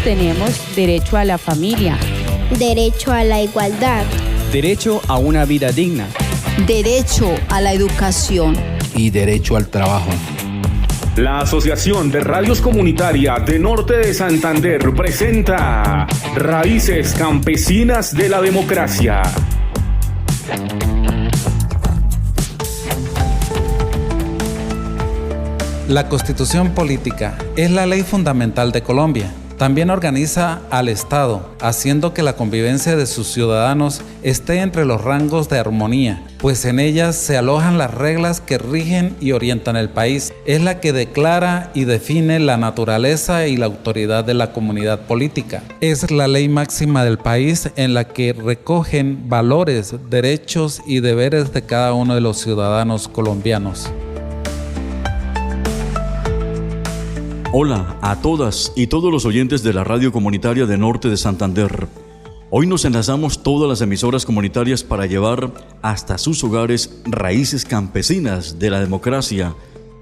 tenemos derecho a la familia, derecho a la igualdad, derecho a una vida digna, derecho a la educación y derecho al trabajo. La Asociación de Radios Comunitarias de Norte de Santander presenta Raíces Campesinas de la Democracia. La Constitución Política es la ley fundamental de Colombia. También organiza al Estado, haciendo que la convivencia de sus ciudadanos esté entre los rangos de armonía, pues en ellas se alojan las reglas que rigen y orientan el país. Es la que declara y define la naturaleza y la autoridad de la comunidad política. Es la ley máxima del país en la que recogen valores, derechos y deberes de cada uno de los ciudadanos colombianos. Hola a todas y todos los oyentes de la radio comunitaria de Norte de Santander. Hoy nos enlazamos todas las emisoras comunitarias para llevar hasta sus hogares Raíces Campesinas de la Democracia,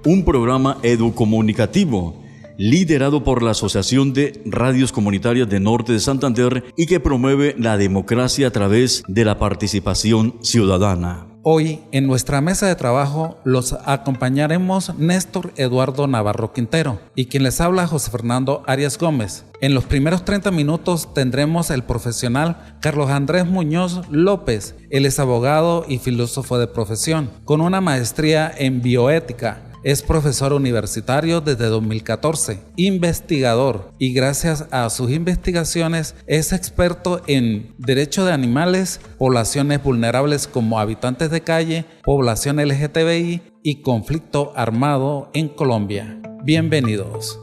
un programa educomunicativo liderado por la Asociación de Radios Comunitarias de Norte de Santander y que promueve la democracia a través de la participación ciudadana. Hoy, en nuestra mesa de trabajo, los acompañaremos Néstor Eduardo Navarro Quintero y quien les habla José Fernando Arias Gómez. En los primeros 30 minutos tendremos el profesional Carlos Andrés Muñoz López. Él es abogado y filósofo de profesión, con una maestría en bioética. Es profesor universitario desde 2014, investigador y gracias a sus investigaciones es experto en derecho de animales, poblaciones vulnerables como habitantes de calle, población LGTBI y conflicto armado en Colombia. Bienvenidos.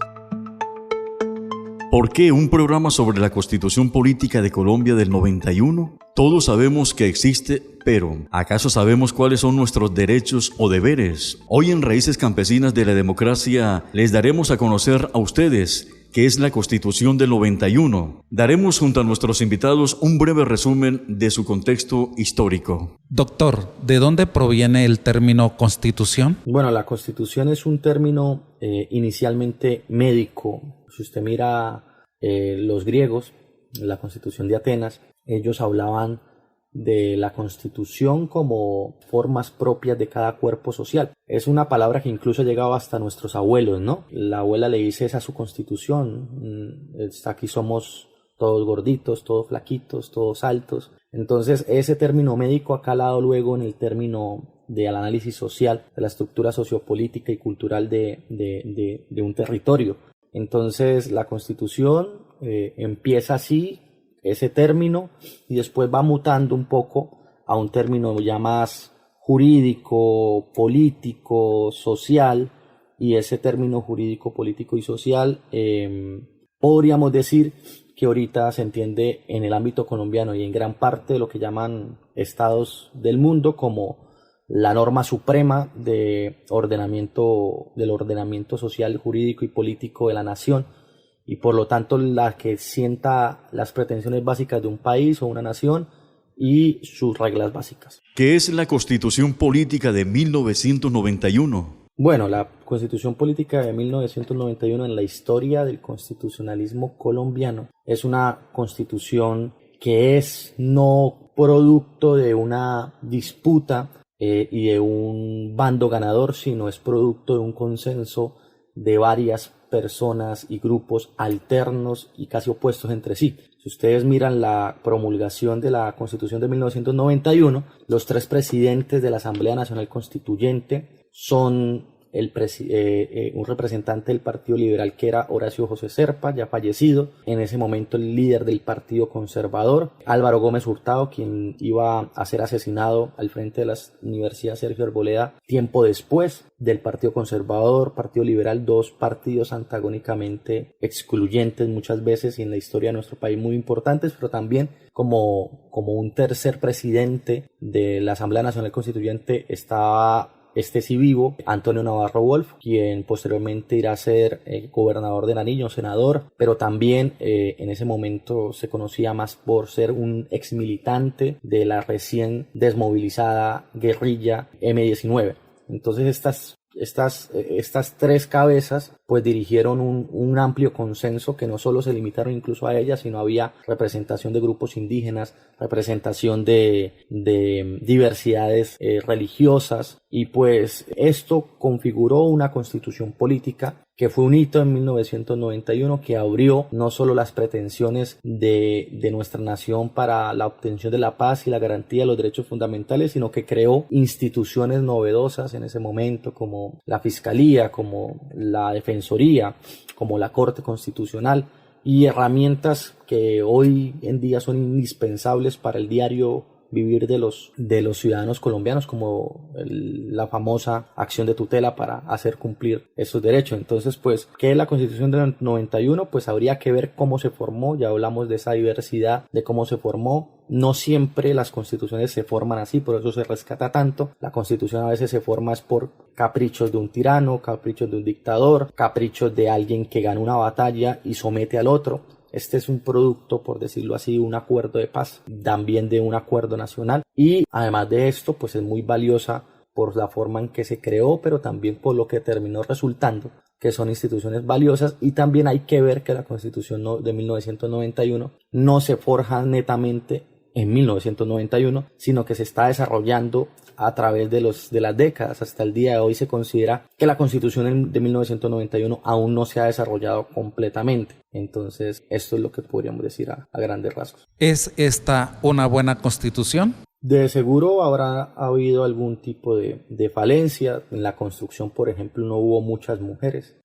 ¿Por qué un programa sobre la Constitución Política de Colombia del 91? Todos sabemos que existe, pero ¿acaso sabemos cuáles son nuestros derechos o deberes? Hoy en Raíces Campesinas de la Democracia les daremos a conocer a ustedes qué es la Constitución del 91. Daremos junto a nuestros invitados un breve resumen de su contexto histórico. Doctor, ¿de dónde proviene el término Constitución? Bueno, la Constitución es un término inicialmente médico. Si usted mira los griegos, la Constitución de Atenas, ellos hablaban de la Constitución como formas propias de cada cuerpo social. Es una palabra que incluso ha llegado hasta nuestros abuelos, ¿no? La abuela le dice esa a su Constitución. Aquí somos todos gorditos, todos flaquitos, todos altos. Entonces ese término médico ha calado luego en el término del análisis social, de la estructura sociopolítica y cultural de un territorio. Entonces la Constitución empieza así, ese término, y después va mutando un poco a un término ya más jurídico, político, social, y ese término jurídico, político y social podríamos decir que ahorita se entiende en el ámbito colombiano y en gran parte de lo que llaman estados del mundo como la norma suprema del ordenamiento social, jurídico y político de la nación, y por lo tanto la que sienta las pretensiones básicas de un país o una nación y sus reglas básicas. ¿Qué es la Constitución Política de 1991? Bueno, la Constitución Política de 1991 en la historia del constitucionalismo colombiano es una constitución que es no producto de una disputa y de un bando ganador, sino es producto de un consenso de varias personas y grupos alternos y casi opuestos entre sí. Si ustedes miran la promulgación de la Constitución de 1991, los tres presidentes de la Asamblea Nacional Constituyente son un representante del Partido Liberal que era Horacio José Serpa, ya fallecido, en ese momento el líder del Partido Conservador, Álvaro Gómez Hurtado, quien iba a ser asesinado al frente de la Universidad Sergio Arboleda tiempo después, del Partido Conservador, Partido Liberal, dos partidos antagónicamente excluyentes muchas veces y en la historia de nuestro país muy importantes, pero también como un tercer presidente de la Asamblea Nacional Constituyente estaba sí vivo, Antonio Navarro Wolf, quien posteriormente irá a ser gobernador de Nariño, senador, pero también en ese momento se conocía más por ser un ex militante de la recién desmovilizada guerrilla M-19. Entonces estas Estas tres cabezas pues dirigieron un amplio consenso que no solo se limitaron incluso a ellas, sino había representación de grupos indígenas, representación de diversidades religiosas, y pues esto configuró una constitución política que fue un hito en 1991 que abrió no solo las pretensiones de nuestra nación para la obtención de la paz y la garantía de los derechos fundamentales, sino que creó instituciones novedosas en ese momento, como la Fiscalía, como la Defensoría, como la Corte Constitucional, y herramientas que hoy en día son indispensables para el diario vivir de los ciudadanos colombianos, como la famosa acción de tutela para hacer cumplir esos derechos. Entonces, pues, ¿qué es la Constitución del 91? Pues habría que ver cómo se formó. Ya hablamos de esa diversidad, de cómo se formó. No siempre las constituciones se forman así, por eso se rescata tanto. La Constitución a veces se forma es por caprichos de un tirano, caprichos de un dictador, caprichos de alguien que gana una batalla y somete al otro. Este es un producto, por decirlo así, un acuerdo de paz, también de un acuerdo nacional, y además de esto, pues es muy valiosa por la forma en que se creó, pero también por lo que terminó resultando, que son instituciones valiosas. Y también hay que ver que la Constitución de 1991 no se forja netamente en 1991, sino que se está desarrollando a través de las décadas. Hasta el día de hoy se considera que la Constitución de 1991 aún no se ha desarrollado completamente. Entonces, esto es lo que podríamos decir a grandes rasgos. ¿Es esta una buena Constitución? De seguro habrá habido algún tipo de falencia. En la construcción, por ejemplo, no hubo muchas mujeres,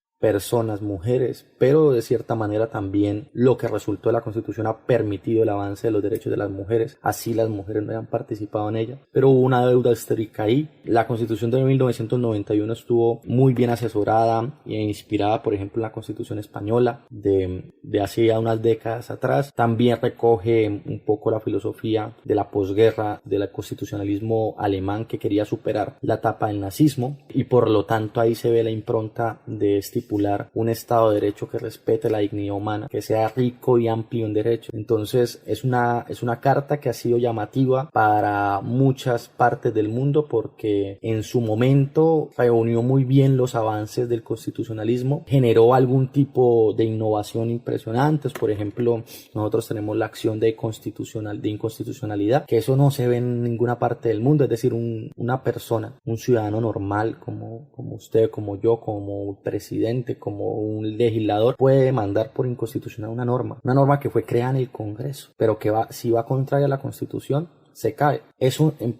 pero de cierta manera también lo que resultó de la Constitución ha permitido el avance de los derechos de las mujeres, así las mujeres no hayan participado en ella, pero hubo una deuda histórica ahí. La Constitución de 1991 estuvo muy bien asesorada e inspirada, por ejemplo, en la Constitución española de hace ya unas décadas atrás. También recoge un poco la filosofía de la posguerra, del constitucionalismo alemán, que quería superar la etapa del nazismo, y por lo tanto ahí se ve la impronta de estipular un Estado de Derecho que respete la dignidad humana, que sea rico y amplio en derechos. Entonces es una carta que ha sido llamativa para muchas partes del mundo, porque en su momento reunió muy bien los avances del constitucionalismo, generó algún tipo de innovación impresionantes. Por ejemplo, nosotros tenemos la acción de inconstitucionalidad, que eso no se ve en ninguna parte del mundo. Es decir, una persona, un ciudadano normal como usted, como yo, como presidente, como un legislador, puede demandar por inconstitucional una norma que fue creada en el Congreso, pero que si va contraria a la Constitución, se cae. Eso en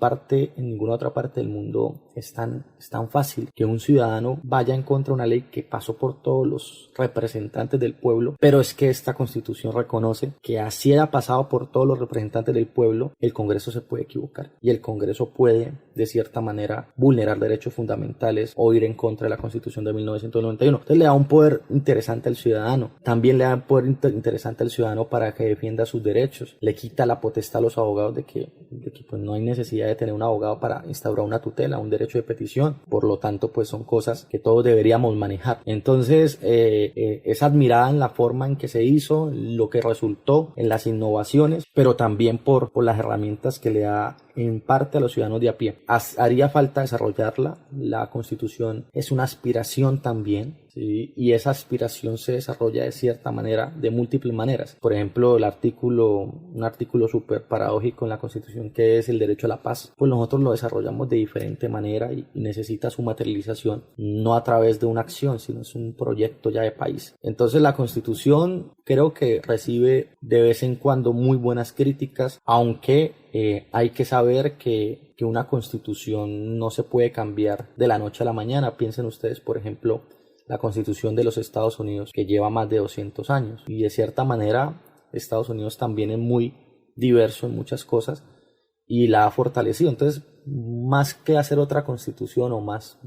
ninguna otra parte del mundo es tan fácil, que un ciudadano vaya en contra de una ley que pasó por todos los representantes del pueblo, pero es que esta Constitución reconoce que así haya pasado por todos los representantes del pueblo, el Congreso se puede equivocar y el Congreso puede, de cierta manera, vulnerar derechos fundamentales o ir en contra de la Constitución de 1991. Entonces le da un poder interesante al ciudadano. También le da un poder interesante al ciudadano para que defienda sus derechos. Le quita la potestad a los abogados de que pues no hay necesidad de tener un abogado para instaurar una tutela, un derecho de petición. Por lo tanto, pues son cosas que todos deberíamos manejar. Entonces, es admirada en la forma en que se hizo, lo que resultó en las innovaciones, pero también por las herramientas que le da en parte a los ciudadanos de a pie. Haría falta desarrollarla. La Constitución es una aspiración también, ¿sí? Y esa aspiración se desarrolla de cierta manera, de múltiples maneras. Por ejemplo, un artículo súper paradójico en la Constitución, que es el derecho a la paz, pues nosotros lo desarrollamos de diferente manera y necesita su materialización, no a través de una acción, sino es un proyecto ya de país. Entonces la Constitución creo que recibe de vez en cuando muy buenas críticas, aunque hay que saber que una Constitución no se puede cambiar de la noche a la mañana. Piensen ustedes, por ejemplo, la Constitución de los Estados Unidos, que lleva más de 200 años, y de cierta manera Estados Unidos también es muy diverso en muchas cosas y la ha fortalecido. Entonces, más que hacer otra Constitución o más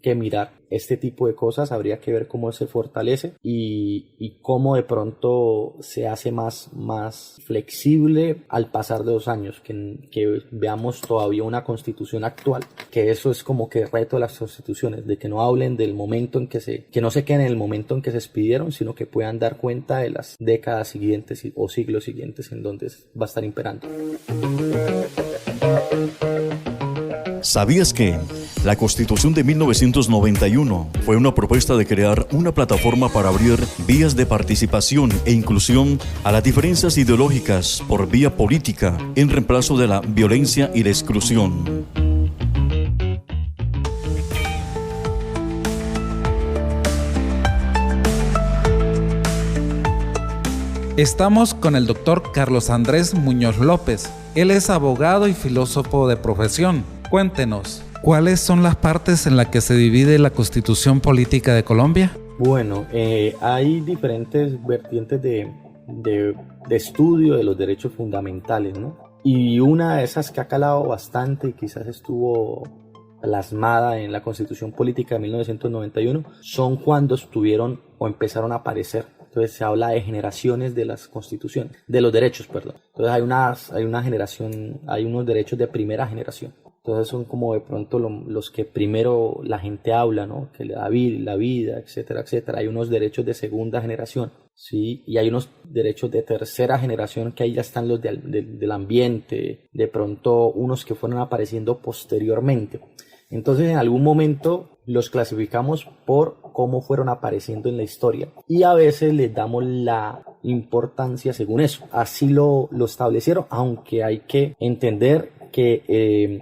que mirar este tipo de cosas, habría que ver cómo se fortalece y cómo de pronto se hace más flexible al pasar de los años, que veamos todavía una Constitución actual, que eso es como que el reto de las constituciones, de que no hablen del momento en que no se queden en el momento en que se expidieron, sino que puedan dar cuenta de las décadas siguientes o siglos siguientes en donde va a estar imperando. ¿Sabías que La Constitución de 1991 fue una propuesta de crear una plataforma para abrir vías de participación e inclusión a las diferencias ideológicas por vía política en reemplazo de la violencia y la exclusión. Estamos con el doctor Carlos Andrés Muñoz López. Él es abogado y filósofo de profesión. Cuéntenos, ¿cuáles son las partes en las que se divide la Constitución Política de Colombia? Bueno, hay diferentes vertientes de estudio de los derechos fundamentales, ¿no? Y una de esas que ha calado bastante y quizás estuvo plasmada en la Constitución Política de 1991 son cuando estuvieron o empezaron a aparecer. Entonces se habla de generaciones de las constituciones, de los derechos, perdón. Entonces hay una generación, hay unos derechos de primera generación. Entonces son como de pronto los que primero la gente habla, ¿no? Que la vida, etcétera, etcétera. Hay unos derechos de segunda generación, ¿sí? Y hay unos derechos de tercera generación que ahí ya están los del ambiente, de pronto unos que fueron apareciendo posteriormente. Entonces en algún momento los clasificamos por cómo fueron apareciendo en la historia y a veces les damos la importancia según eso. Así lo establecieron, aunque hay que entender que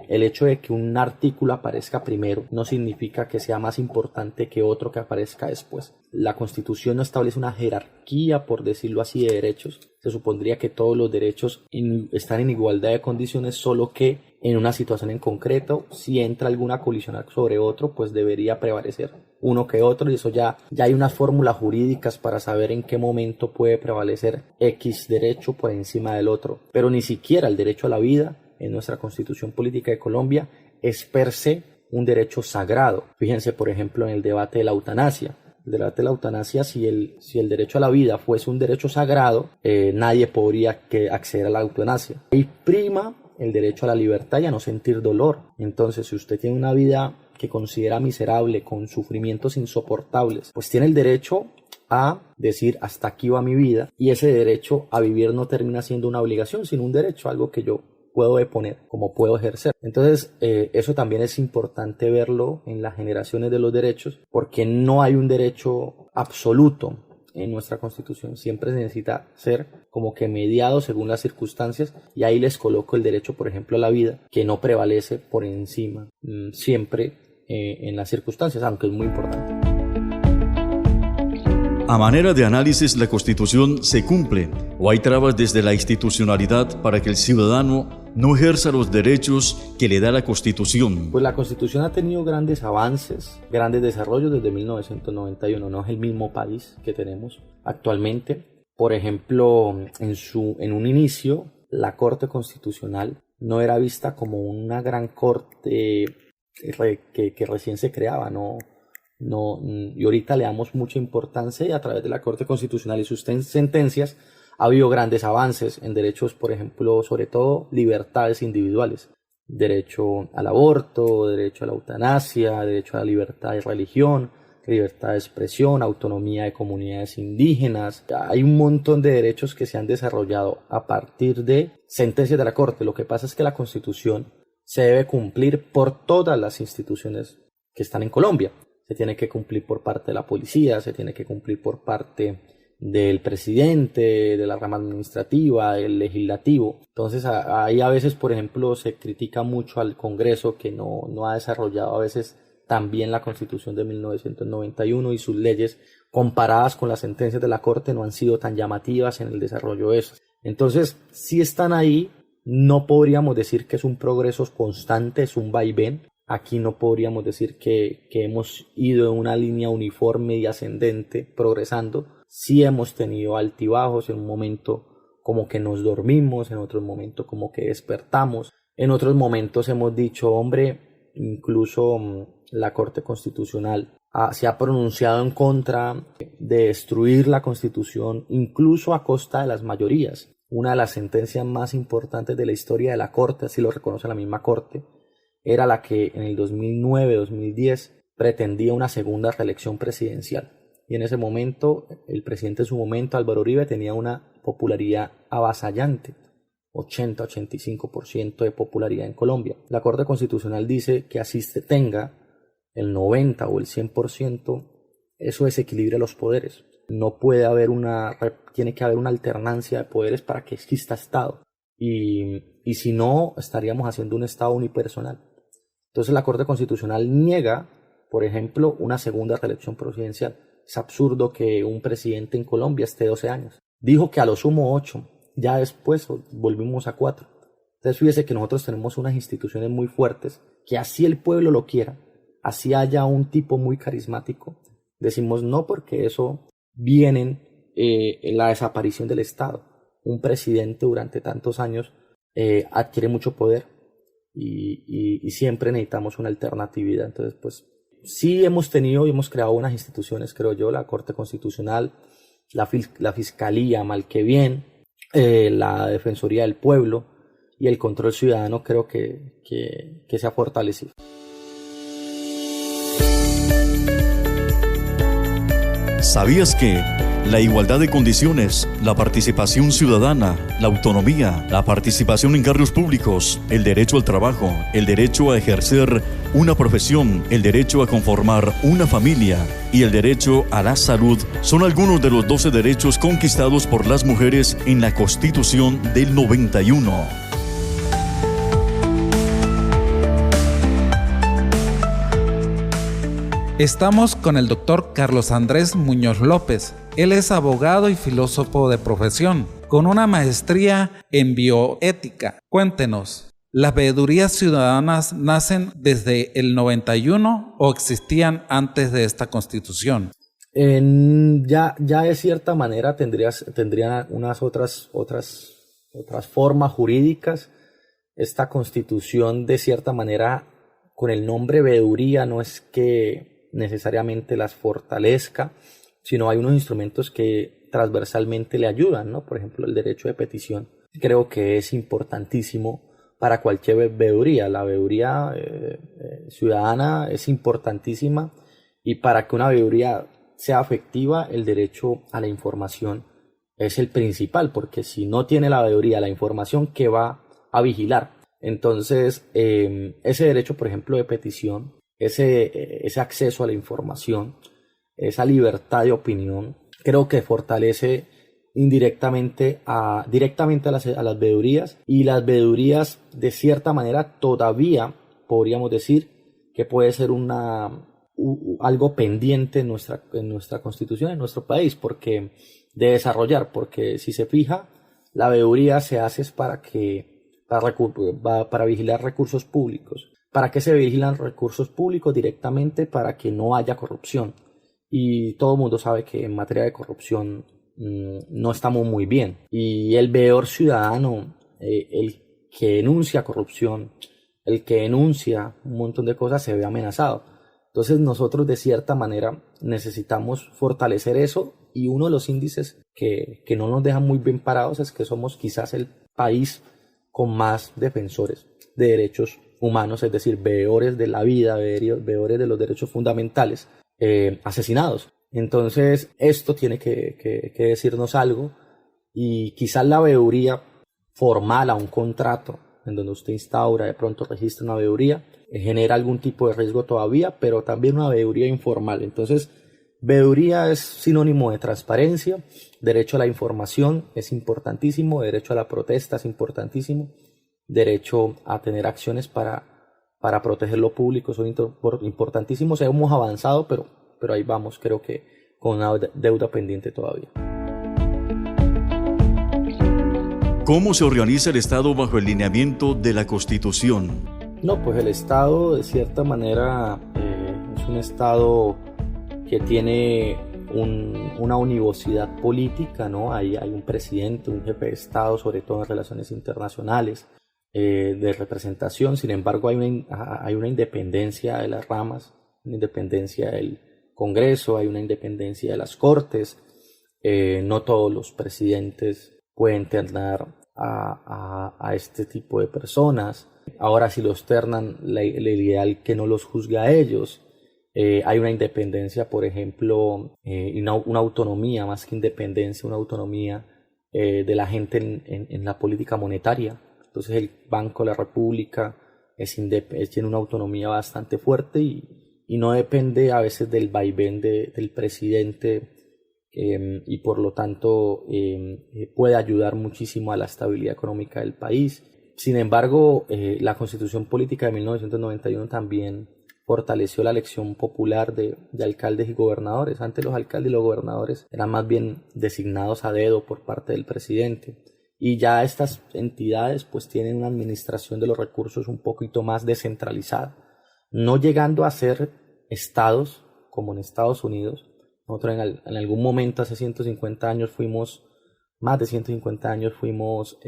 el hecho de que un artículo aparezca primero no significa que sea más importante que otro que aparezca después. La Constitución no establece una jerarquía, por decirlo así, de derechos. Se supondría que todos los derechos están en igualdad de condiciones, solo que en una situación en concreto, si entra alguna colisión sobre otro, pues debería prevalecer uno que otro, y eso ya hay unas fórmulas jurídicas para saber en qué momento puede prevalecer X derecho por encima del otro. Pero ni siquiera el derecho a la vida en nuestra Constitución Política de Colombia es per se un derecho sagrado. Fíjense, por ejemplo, en el debate de la eutanasia. El debate de la eutanasia, si el derecho a la vida fuese un derecho sagrado, nadie podría acceder a la eutanasia. Y prima el derecho a la libertad y a no sentir dolor. Entonces, si usted tiene una vida que considera miserable, con sufrimientos insoportables, pues tiene el derecho a decir hasta aquí va mi vida, y ese derecho a vivir no termina siendo una obligación, sino un derecho, algo que yo puedo deponer, como puedo ejercer. Entonces, eso también es importante verlo en las generaciones de los derechos, porque no hay un derecho absoluto en nuestra Constitución. Siempre se necesita ser como que mediado según las circunstancias, y ahí les coloco el derecho, por ejemplo, a la vida, que no prevalece por encima siempre en las circunstancias, aunque es muy importante. A manera de análisis, ¿la Constitución se cumple o hay trabas desde la institucionalidad para que el ciudadano no ejerza los derechos que le da la Constitución? Pues la Constitución ha tenido grandes avances, grandes desarrollos desde 1991. No es el mismo país que tenemos actualmente. Por ejemplo, en un inicio, la Corte Constitucional no era vista como una gran corte que recién se creaba, no, y ahorita le damos mucha importancia, y a través de la Corte Constitucional y sus sentencias ha habido grandes avances en derechos, por ejemplo, sobre todo libertades individuales, derecho al aborto, derecho a la eutanasia, derecho a la libertad de religión, libertad de expresión, autonomía de comunidades indígenas. Hay un montón de derechos que se han desarrollado a partir de sentencias de la Corte. Lo que pasa es que la Constitución se debe cumplir por todas las instituciones que están en Colombia. Se tiene que cumplir por parte de la policía, se tiene que cumplir por parte del presidente, de la rama administrativa, del legislativo. Entonces ahí a veces, por ejemplo, se critica mucho al Congreso, que no ha desarrollado a veces también la Constitución de 1991, y sus leyes comparadas con las sentencias de la Corte no han sido tan llamativas en el desarrollo de eso. Entonces, si están ahí, no podríamos decir que es un progreso constante, es un vaivén. Aquí no podríamos decir que hemos ido en una línea uniforme y ascendente, progresando. Sí hemos tenido altibajos, en un momento como que nos dormimos, en otro momento como que despertamos. En otros momentos hemos dicho, hombre, incluso la Corte Constitucional se ha pronunciado en contra de destruir la Constitución, incluso a costa de las mayorías. Una de las sentencias más importantes de la historia de la Corte, así lo reconoce la misma Corte, era la que en el 2009-2010 pretendía una segunda reelección presidencial. Y en ese momento, el presidente en su momento, Álvaro Uribe, tenía una popularidad avasallante. 80-85% de popularidad en Colombia. La Corte Constitucional dice que así se tenga el 90 o el 100%, eso desequilibra los poderes. No puede haber tiene que haber una alternancia de poderes para que exista Estado. Y si no, estaríamos haciendo un Estado unipersonal. Entonces la Corte Constitucional niega, por ejemplo, una segunda reelección presidencial. Es absurdo que un presidente en Colombia esté 12 años. Dijo que a lo sumo 8, ya después volvimos a 4. Entonces fíjese que nosotros tenemos unas instituciones muy fuertes, que así el pueblo lo quiera, así haya un tipo muy carismático, decimos no, porque eso viene en la desaparición del Estado. Un presidente durante tantos años adquiere mucho poder y siempre necesitamos una alternatividad. Entonces, pues sí hemos tenido y hemos creado unas instituciones, creo yo, la Corte Constitucional, la Fiscalía, mal que bien, la Defensoría del Pueblo y el control ciudadano, creo que se ha fortalecido. ¿Sabías que la igualdad de condiciones, la participación ciudadana, la autonomía, la participación en cargos públicos, el derecho al trabajo, el derecho a ejercer una profesión, el derecho a conformar una familia y el derecho a la salud son algunos de los 12 derechos conquistados por las mujeres en la Constitución del 91? Estamos con el doctor Carlos Andrés Muñoz López. Él es abogado y filósofo de profesión, con una maestría en bioética. Cuéntenos, ¿las veedurías ciudadanas nacen desde el 91 o existían antes de esta Constitución? Ya de cierta manera tendrían unas otras formas jurídicas. Esta Constitución, de cierta manera, con el nombre veeduría, no es que necesariamente las fortalezca, sino hay unos instrumentos que transversalmente le ayudan, ¿no? Por ejemplo, el derecho de petición. Creo que es importantísimo para cualquier veeduría. La veeduría ciudadana es importantísima, y para que una veeduría sea efectiva, el derecho a la información es el principal, porque si no tiene la veeduría la información, ¿qué va a vigilar? Entonces, ese derecho, por ejemplo, de petición, ese acceso a la información, esa libertad de opinión, creo que fortalece directamente a las veedurías, y las veedurías, de cierta manera, todavía podríamos decir que puede ser algo pendiente en nuestra Constitución, en nuestro país, porque de desarrollar, porque si se fija, la veeduría se hace para vigilar recursos públicos. ¿Para qué se vigilan recursos públicos? Directamente para que no haya corrupción. Y todo el mundo sabe que en materia de corrupción no estamos muy bien. Y el veedor ciudadano, el que denuncia corrupción, el que denuncia un montón de cosas, se ve amenazado. Entonces nosotros, de cierta manera, necesitamos fortalecer eso, y uno de los índices que no nos dejan muy bien parados es que somos quizás el país con más defensores de derechos humanos, es decir, veedores de la vida, veedores de los derechos fundamentales, asesinados. Entonces esto tiene que decirnos algo, y quizás la veeduría formal a un contrato, en donde usted instaura, de pronto registra una veeduría, genera algún tipo de riesgo todavía, pero también una veeduría informal. Entonces, veeduría es sinónimo de transparencia, derecho a la información es importantísimo, derecho a la protesta es importantísimo, derecho a tener acciones para proteger lo público son importantísimos. Hemos avanzado, pero ahí vamos, creo que con una deuda pendiente todavía. ¿Cómo se organiza el Estado bajo el lineamiento de la Constitución? No, pues el Estado, de cierta manera, es un Estado que tiene una univocidad política, ¿no? Hay un presidente, un jefe de Estado, sobre todo en relaciones internacionales, de representación. Sin embargo, hay una independencia de las ramas, una independencia del Congreso, hay una independencia de las Cortes. No todos los presidentes pueden ternar a este tipo de personas. Ahora, si los ternan, el ideal que no los juzgue a ellos. Hay una independencia, por ejemplo, y una autonomía, más que independencia, una autonomía de la gente en la política monetaria. Entonces el Banco de la República tiene una autonomía bastante fuerte y no depende a veces del vaivén del presidente, y por lo tanto puede ayudar muchísimo a la estabilidad económica del país. Sin embargo, la Constitución Política de 1991 también fortaleció la elección popular de alcaldes y gobernadores. Antes los alcaldes y los gobernadores eran más bien designados a dedo por parte del presidente. Y ya estas entidades pues tienen una administración de los recursos un poquito más descentralizada, no llegando a ser estados como en Estados Unidos. Nosotros en algún momento, hace 150 años fuimos, más de 150 años fuimos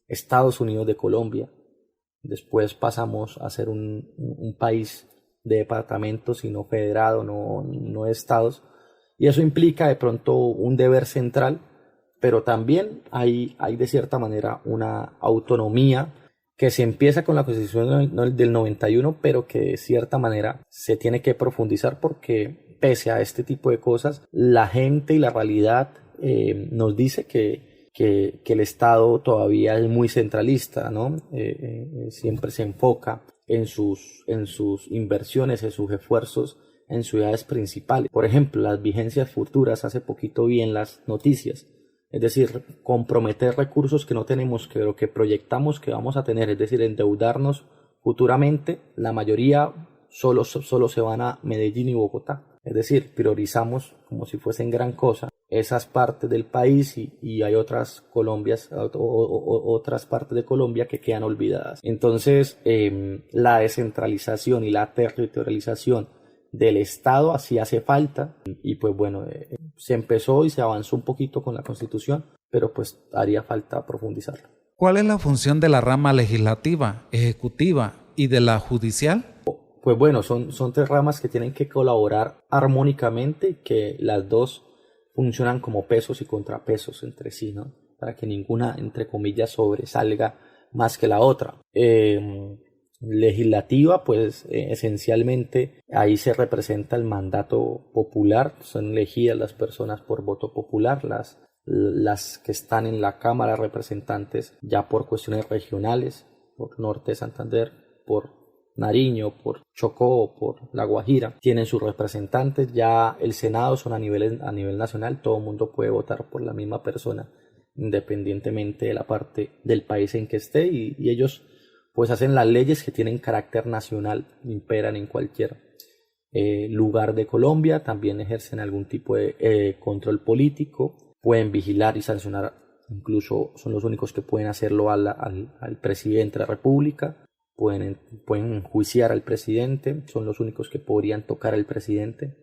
Estados Unidos de Colombia. Después pasamos a ser un país de departamentos y no federado, no de estados. Y eso implica de pronto un deber central, pero también hay de cierta manera una autonomía que se empieza con la Constitución del 91, pero que de cierta manera se tiene que profundizar porque pese a este tipo de cosas, la gente y la realidad nos dice que el Estado todavía es muy centralista, ¿no? Siempre se enfoca en sus inversiones, en sus esfuerzos en ciudades principales. Por ejemplo, las vigencias futuras, hace poquito vi en las noticias, es decir, comprometer recursos que no tenemos, pero que proyectamos que vamos a tener, es decir, endeudarnos futuramente. La mayoría solo se van a Medellín y Bogotá. Es decir, priorizamos como si fuesen gran cosa esas partes del país y hay otras partes de Colombia que quedan olvidadas. Entonces, la descentralización y la territorialización del Estado así hace falta y pues bueno, se empezó y se avanzó un poquito con la Constitución, pero pues haría falta profundizarlo. ¿Cuál es la función de la rama legislativa, ejecutiva y de la judicial? Pues bueno, son tres ramas que tienen que colaborar armónicamente, que las dos funcionan como pesos y contrapesos entre sí, ¿no? Para que ninguna, entre comillas, sobresalga más que la otra. Legislativa, pues esencialmente ahí se representa el mandato popular, son elegidas las personas por voto popular, las que están en la Cámara de Representantes ya por cuestiones regionales, por Norte de Santander, por Nariño, por Chocó, por La Guajira, tienen sus representantes. Ya el Senado son a nivel nacional, todo el mundo puede votar por la misma persona independientemente de la parte del país en que esté y ellos pues hacen las leyes que tienen carácter nacional, imperan en cualquier lugar de Colombia, también ejercen algún tipo de control político, pueden vigilar y sancionar, incluso son los únicos que pueden hacerlo al presidente de la República. Pueden enjuiciar al presidente, son los únicos que podrían tocar al presidente.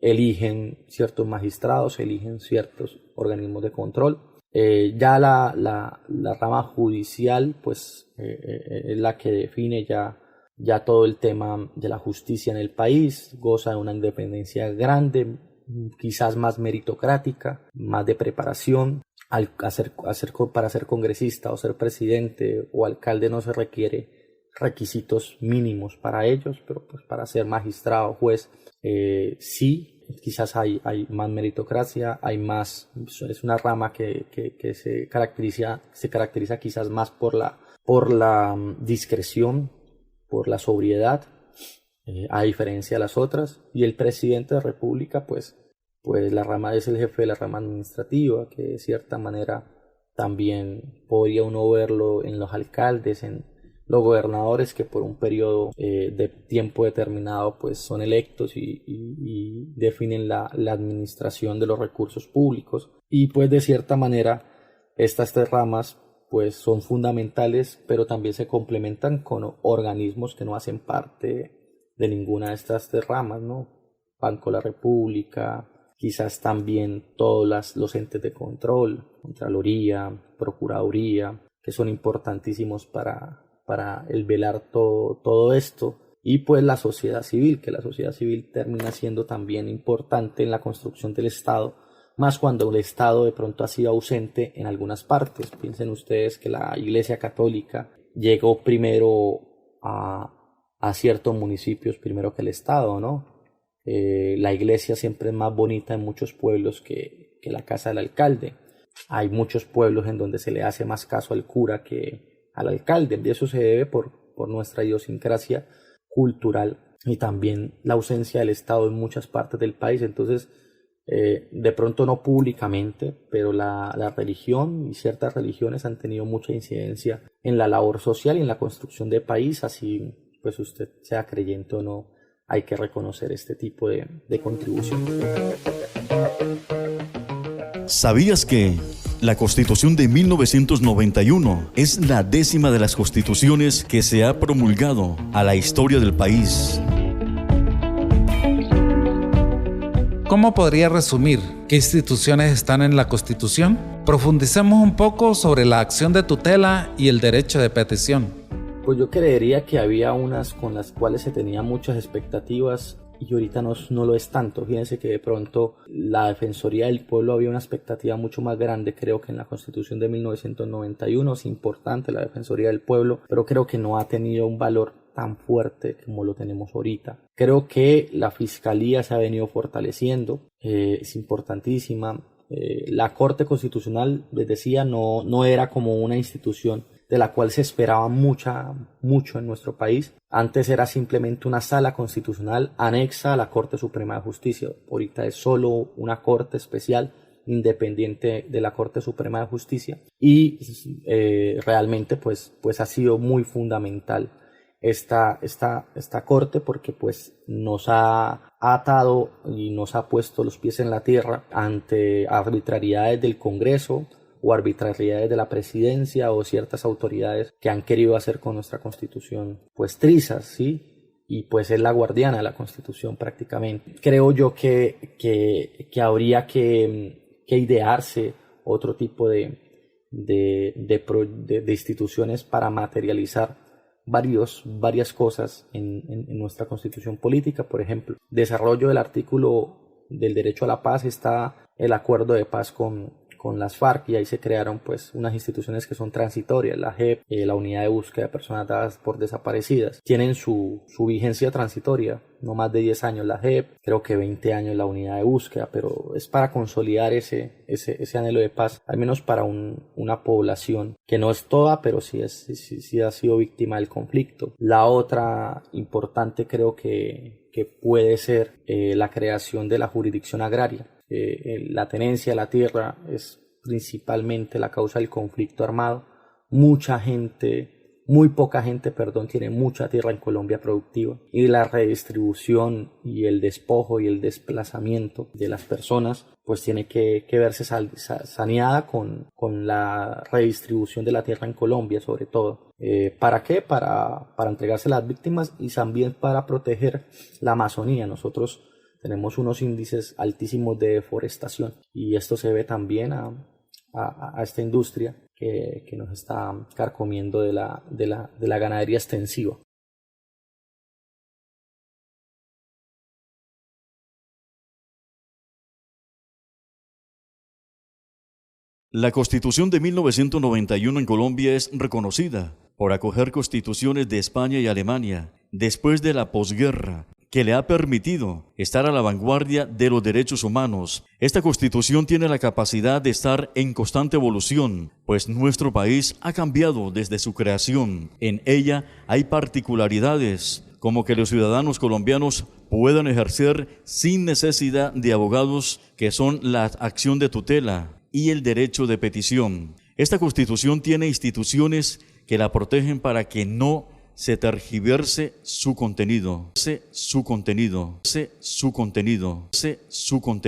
Eligen ciertos magistrados, eligen ciertos organismos de control. Ya la rama judicial pues es la que define ya todo el tema de la justicia en el país, goza de una independencia grande, quizás más meritocrática, más de preparación. Para ser congresista o ser presidente o alcalde no se requiere requisitos mínimos para ellos, pero pues para ser magistrado o juez sí, quizás hay más meritocracia, hay más, es una rama que se caracteriza quizás más por la discreción, por la sobriedad, a diferencia de las otras. Y el presidente de la República pues la rama es el jefe de la rama administrativa, que de cierta manera también podría uno verlo en los alcaldes, en los gobernadores, que por un periodo de tiempo determinado pues son electos y definen la administración de los recursos públicos. Y pues de cierta manera estas tres ramas pues son fundamentales, pero también se complementan con organismos que no hacen parte de ninguna de estas tres ramas, ¿no? Banco de la República, quizás también todos los entes de control, Contraloría, Procuraduría, que son importantísimos para el velar todo esto. Y pues la sociedad civil, que la sociedad civil termina siendo también importante en la construcción del Estado, más cuando el Estado de pronto ha sido ausente en algunas partes. Piensen ustedes que la Iglesia Católica llegó primero a ciertos municipios primero que el Estado, ¿no? La iglesia siempre es más bonita en muchos pueblos que que la casa del alcalde. Hay muchos pueblos en donde se le hace más caso al cura que al alcalde, y eso se debe por nuestra idiosincrasia cultural y también la ausencia del Estado en muchas partes del país. Entonces, de pronto no públicamente, pero la religión y ciertas religiones han tenido mucha incidencia en la labor social y en la construcción de país, así pues usted sea creyente o no, hay que reconocer este tipo de contribución. ¿Sabías que la Constitución de 1991 es la 10ª de las constituciones que se ha promulgado a la historia del país? ¿Cómo podría resumir qué instituciones están en la Constitución? Profundicemos un poco sobre la acción de tutela y el derecho de petición. Pues yo creería que había unas con las cuales se tenían muchas expectativas y ahorita no lo es tanto. Fíjense que de pronto la Defensoría del Pueblo había una expectativa mucho más grande, creo que en la Constitución de 1991, es importante la Defensoría del Pueblo, pero creo que no ha tenido un valor tan fuerte como lo tenemos ahorita. Creo que la Fiscalía se ha venido fortaleciendo, es importantísima. La Corte Constitucional, les decía, no era como una institución de la cual se esperaba mucho en nuestro país. Antes era simplemente una sala constitucional anexa a la Corte Suprema de Justicia. Ahorita es solo una corte especial independiente de la Corte Suprema de Justicia y realmente pues ha sido muy fundamental esta corte, porque pues nos ha atado y nos ha puesto los pies en la tierra ante arbitrariedades del Congreso o arbitrariedades de la presidencia o ciertas autoridades que han querido hacer con nuestra Constitución pues trizas, ¿sí? Y pues es la guardiana de la Constitución prácticamente. Creo yo que habría que idearse otro tipo de instituciones para materializar varias cosas en nuestra Constitución política. Por ejemplo, desarrollo del artículo del derecho a la paz está el acuerdo de paz con las FARC, y ahí se crearon pues unas instituciones que son transitorias. La JEP, la Unidad de Búsqueda de Personas Dadas por Desaparecidas, tienen su vigencia transitoria, no más de 10 años la JEP, creo que 20 años la Unidad de Búsqueda, pero es para consolidar ese anhelo de paz, al menos para una población que no es toda, pero sí ha sido víctima del conflicto. La otra importante creo que puede ser la creación de la jurisdicción agraria. La tenencia de la tierra es principalmente la causa del conflicto armado. Muy poca gente, tiene mucha tierra en Colombia productiva, y la redistribución y el despojo y el desplazamiento de las personas pues tiene que verse saneada con la redistribución de la tierra en Colombia, sobre todo. ¿Para qué? Para entregarse a las víctimas y también para proteger la Amazonía. Nosotros tenemos unos índices altísimos de deforestación y esto se debe también a esta industria que nos está carcomiendo de la ganadería extensiva. La Constitución de 1991 en Colombia es reconocida por acoger constituciones de España y Alemania después de la posguerra, que le ha permitido estar a la vanguardia de los derechos humanos. Esta Constitución tiene la capacidad de estar en constante evolución, pues nuestro país ha cambiado desde su creación. En ella hay particularidades, como que los ciudadanos colombianos puedan ejercer sin necesidad de abogados, que son la acción de tutela y el derecho de petición. Esta Constitución tiene instituciones que la protegen para que no se tergiverse su contenido.